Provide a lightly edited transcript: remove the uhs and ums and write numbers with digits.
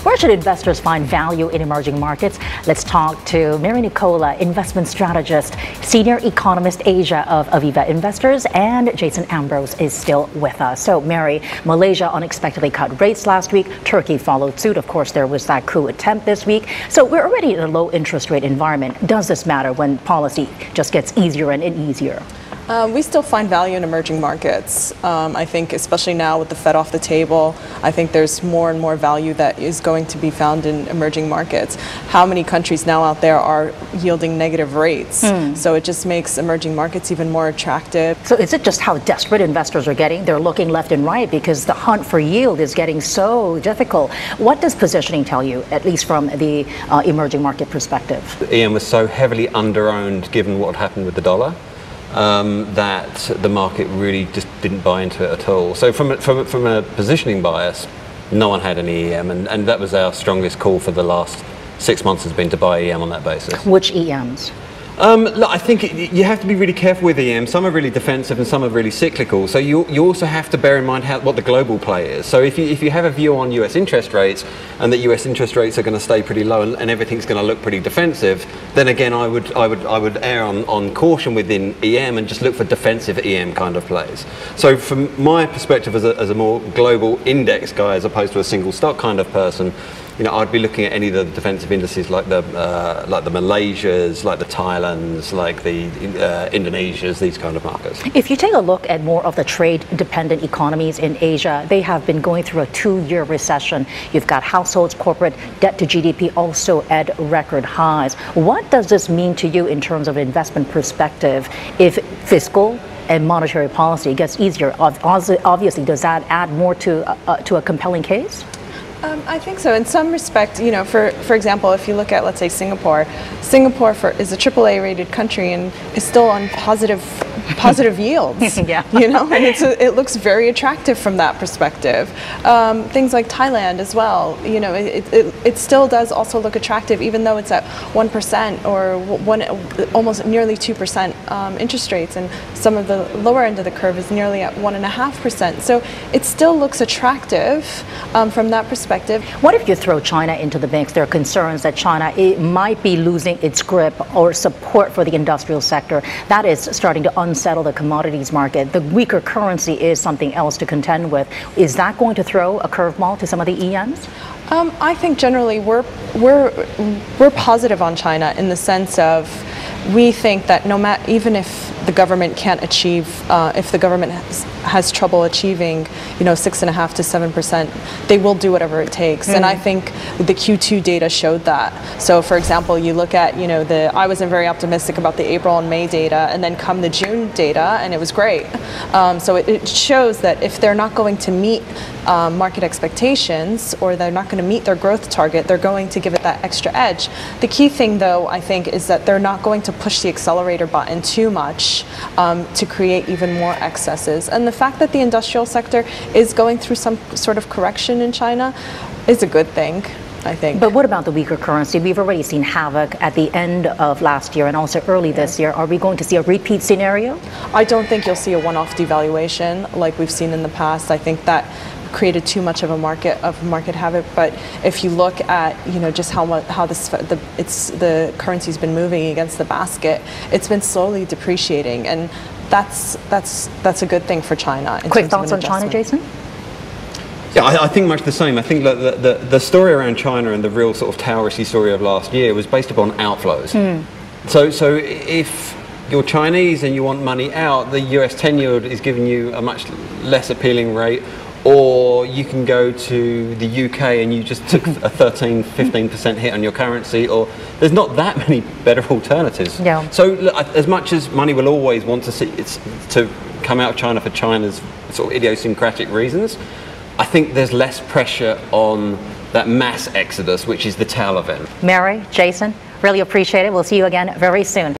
Where should investors find value in emerging markets? Let's talk to Mary Nicola, investment strategist, senior economist Asia of Aviva Investors, and Jason Ambrose is still with us. So, Mary, Malaysia unexpectedly cut rates last week. Turkey followed suit. Of course, there was that coup attempt this week. So we're already in a low interest rate environment. Does this matter when policy just gets easier and easier? We still find value in emerging markets. I think especially now with the Fed off the table, I think there's more and more value that is going to be found in emerging markets. How many countries now out there are yielding negative rates? So it just makes emerging markets even more attractive. So is it just how desperate investors are getting? They're looking left and right because the hunt for yield is getting so difficult. What does positioning tell you, at least from the emerging market perspective? EM was so heavily underowned given what happened with the dollar. That the market really just didn't buy into it at all. So from a positioning bias, no one had any EM, and that was our strongest call for the last 6 months, has been to buy EM on that basis. Which EMs? Look, I think you have to be really careful with EM. Some are really defensive and some are really cyclical. So you also have to bear in mind what the global play is. So if you have a view on US interest rates and that US interest rates are going to stay pretty low and everything's going to look pretty defensive, then again I would err on caution within EM and just look for defensive EM kind of plays. So from my perspective as a more global index guy as opposed to a single stock kind of person, you know, I'd be looking at any of the defensive indices like the Malaysias, like the Thailands, like the Indonesias, these kind of markets. If you take a look at more of the trade-dependent economies in Asia, they have been going through a 2-year recession. You've got households, corporate debt to GDP also at record highs. What does this mean to you in terms of investment perspective if fiscal and monetary policy gets easier? Obviously, does that add more to a compelling case? I think so. In some respect, you know, for example, if you look at, let's say, Singapore is a AAA rated country and is still on positive yields. Yeah. You know, and it looks very attractive from that perspective. Things like Thailand as well. You know, it still does also look attractive, even though it's at 1% or almost nearly 2% interest rates, and some of the lower end of the curve is nearly at 1.5%. So it still looks attractive from that perspective. What if you throw China into the mix? There are concerns that China might be losing its grip or support for the industrial sector. That is starting to unsettle the commodities market. The weaker currency is something else to contend with. Is that going to throw a curveball to some of the EMs? I think generally we're positive on China in the sense of we think that even if the government can't achieve, if the government has trouble achieving, you know, 6.5% to 7%, they will do whatever it takes. And I think the Q2 data showed that. So, for example, you look at, you know, I wasn't very optimistic about the April and May data, and then come the June data, and it was great. So it shows that if they're not going to meet market expectations, or they're not going to meet their growth target, they're going to give it that extra edge. The key thing, though, I think, is that they're not going to push the accelerator button too much to create even more excesses. And the fact that the industrial sector is going through some sort of correction in China is a good thing, I think. But what about the weaker currency? We've already seen havoc at the end of last year and also early this year. Are we going to see a repeat scenario? I don't think you'll see a one-off devaluation like we've seen in the past. I think that created too much of a market havoc. But if you look at, you know, just how the currency's been moving against the basket, it's been slowly depreciating, and that's a good thing for China. Quick thoughts on China, Jason? Yeah, I think much the same. I think that the story around China and the real sort of towerishy story of last year was based upon outflows. So if you're Chinese and you want money out, the US 10 yield is giving you a much less appealing rate. Or you can go to the UK and you just took a 13–15% hit on your currency, or there's not that many better alternatives. Yeah. So look, as much as money will always want to see it's to come out of China for China's sort of idiosyncratic reasons, I think there's less pressure on that mass exodus, which is the tail event. Mary, Jason, really appreciate it. We'll see you again very soon.